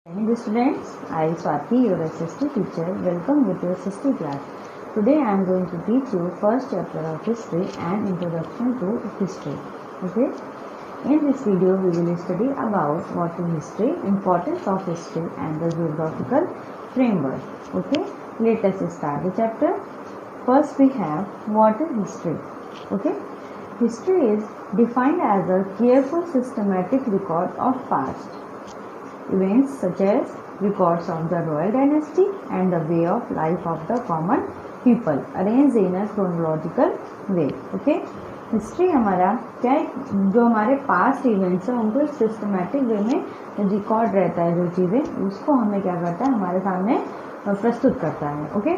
Dear students, I Swati, your SST teacher. Welcome with your SST class. Today I am going to teach you first chapter of history and introduction to history. Okay. In this video we will study about what is history, importance of history and the geographical framework. Okay. Let us start the chapter. First we have what is history. Okay. History is defined as a careful systematic record of past events such as records of the royal dynasty and the way of life of the common people arranged in a chronological way. Okay. History हमारा क्या है, जो हमारे past events हैं उनको systematic way में record रहता है, जो चीज़ें उसको हमें क्या करता है, हमारे सामने प्रस्तुत करता है. ओके.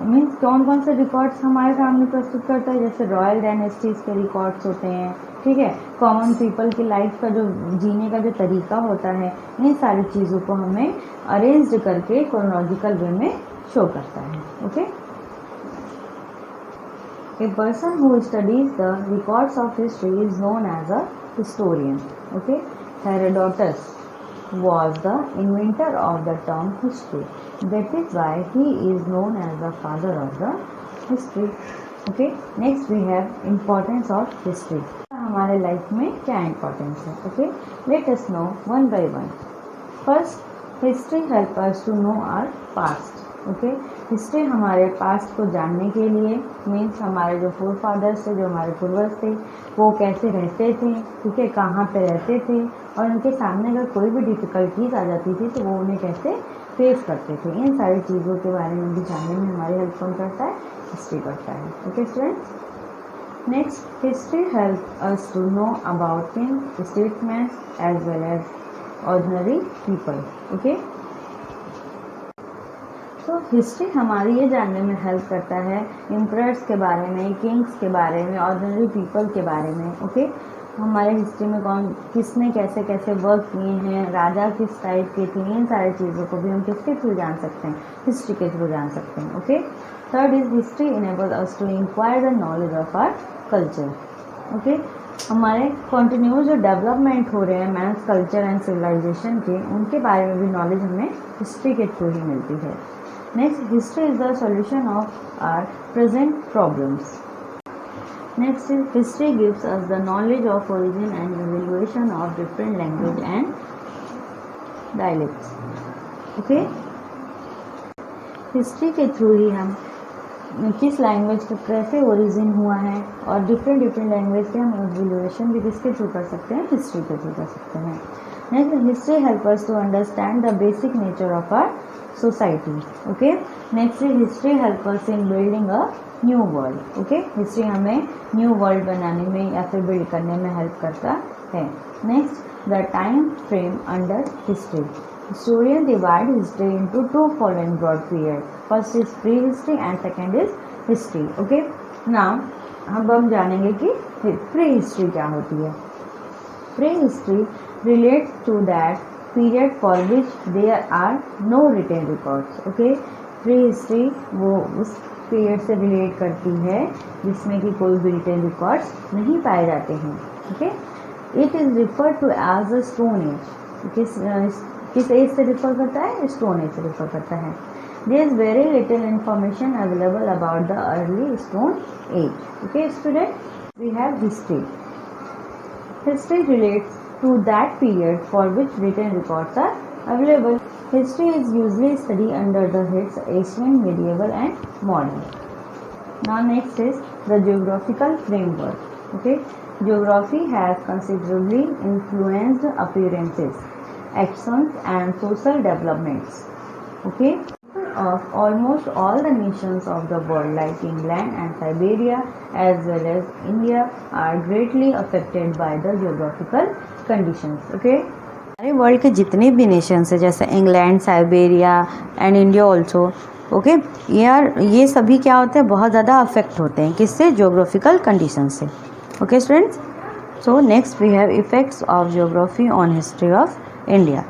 मीन्स कौन कौन से रिकॉर्ड्स हमारे सामने प्रस्तुत करता है, जैसे रॉयल डायनेस्टीज के रिकॉर्ड्स होते हैं. ठीक है. कॉमन पीपल की लाइफ का जो जीने का जो तरीका होता है, इन सारी चीज़ों को हमें अरेंज करके क्रोनोलॉजिकल वे में शो करता है. Okay. A person who studies the records of history is known as a historian. Okay. Herodotus was the inventor of the term history. That is why he is known as the father of the history. Okay. Next we have importance of history. हमारे life में क्या importance है. Okay. Let us know one by one. First, history help us to know our past. Okay. History हमारे past को जानने के लिए, means हमारे जो फोर फादर्स थे, जो हमारे पूर्वज थे, वो कैसे रहते थे, ठीक है, कहाँ पे रहते थे, और उनके सामने अगर कोई भी डिफ़िकल्टीज आ जाती थी तो वो उन्हें कैसे फेस करते थे, इन सारी चीज़ों के बारे में भी जानने में हमारी हेल्प कौन करता है, हिस्ट्री करता है. Okay students. Next, history helps us to know about kings, statesmen as well as ordinary people. Okay. तो हिस्ट्री हमारी ये जानने में हेल्प करता है एम्परर्स के बारे में, किंग्स के बारे में, ऑर्डिनरी पीपल के बारे में. ओके. हमारे हिस्ट्री में कौन किसने कैसे कैसे वर्क किए हैं, राजा किस टाइप के थे, इन सारी चीज़ों को भी हम किसके थ्रू जान सकते हैं, हिस्ट्री के थ्रू जान सकते हैं. Okay. Third is history enable us to inquire the knowledge of our culture. Okay. हमारे कंटिन्यूस जो डेवलपमेंट हो रहे हैं मैंस कल्चर एंड सिविलाइजेशन के, उनके बारे में भी नॉलेज हमें हिस्ट्री के थ्रू ही मिलती है. Next, history is the solution of our present problems. Next is history gives us the knowledge of origin and evaluation of different language and dialects. Okay. History के थ्रू ही हम किस language का कैसे ओरिजिन हुआ है और डिफरेंट लैंग्वेज के हम इवैल्यूएशन भी किसके थ्रू कर सकते हैं, हिस्ट्री के थ्रू कर सकते हैं. Next, history help us to understand the basic nature of our society. Okay. Next, history help us in building a new world. Okay. History हमें न्यू वर्ल्ड बनाने में या फिर बिल्ड करने में हेल्प करता है. Next, the time frame under history. Historians divide history into two following broad periods. First is pre-history and second is history. Okay. Now हम जानेंगे कि pre-history क्या होती है. Pre-history relates to that period for which there are no written records. Okay. Pre-history वो उस period से relate करती है जिसमें कि कोई भी रिटन रिकॉर्ड्स नहीं पाए जाते हैं. Okay. It is referred to as a stone age. किस एज से रिफर करता है, स्टोन एज से रिफर करता है. There is very little information available about the early stone age. Okay student. We have history. History relates to that period for which written records are available. History is usually study under the heads ancient, medieval and modern. Now next is the geographical framework. Okay. Geography has considerably influenced appearances, actions and social developments. Okay. Of almost all the nations of the world like England and Siberia as well as India are greatly affected by the geographical conditions. Okay. हमारे world के जितने भी Nations है जैसे England, Siberia and India also. Okay. ये सभी क्या होते हैं, बहुत ज़्यादा अफेक्ट होते हैं किससे, जोग्राफिकल कंडीशन से. Okay students. So next we have effects of geography on history of India.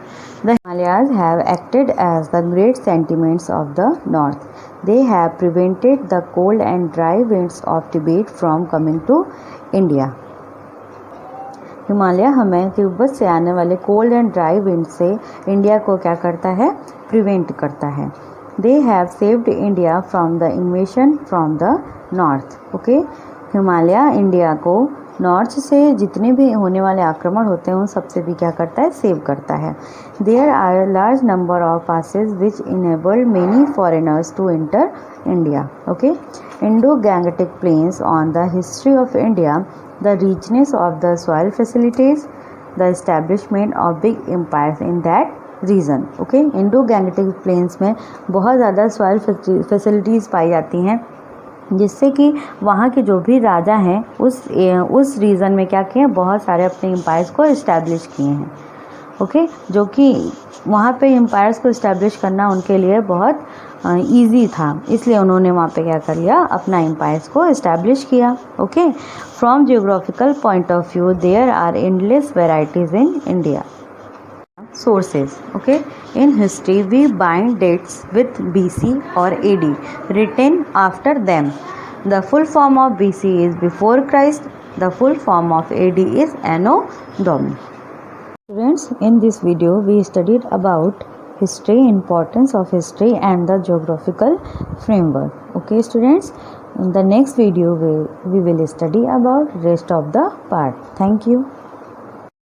The Himalayas have acted as the great sentiments of the north. They have prevented the cold and dry winds of Tibet from coming to India. Himalaya हमें तिब्बत से आने वाले cold and dry wind से India को क्या करता है, prevent करता है। They have saved India from the इन्वेशन from the north. Okay, Himalaya India को नॉर्थ से जितने भी होने वाले आक्रमण होते हैं उन सबसे भी क्या करता है, सेव करता है। There are large number of passes which enabled many foreigners to enter India. Okay, Indo Gangetic plains on the history of India, the richness of the soil facilities, the establishment of big empires in that region. Okay, Indo Gangetic plains में बहुत ज़्यादा soil facilities पाई जाती हैं, जिससे कि वहाँ के जो भी राजा हैं उस रीजन में क्या किए हैं, बहुत सारे अपने एम्पायर्स को इस्टेब्लिश किए हैं। ओके, जो कि वहाँ पे एम्पायर्स को इस्टेब्लिश करना उनके लिए बहुत ईजी था, इसलिए उन्होंने वहाँ पे क्या कर लिया, अपना एम्पायर्स को इस्टेब्लिश किया। Okay, from geographical point of view there are endless varieties in India. Sources. Okay, in history we bind dates with BC or AD written after them. The full form of BC is before Christ. The full form of AD is Anno Domini. Students, in this video we studied about history, importance of history and the geographical framework. Okay students, in the next video we will study about rest of the part. Thank you.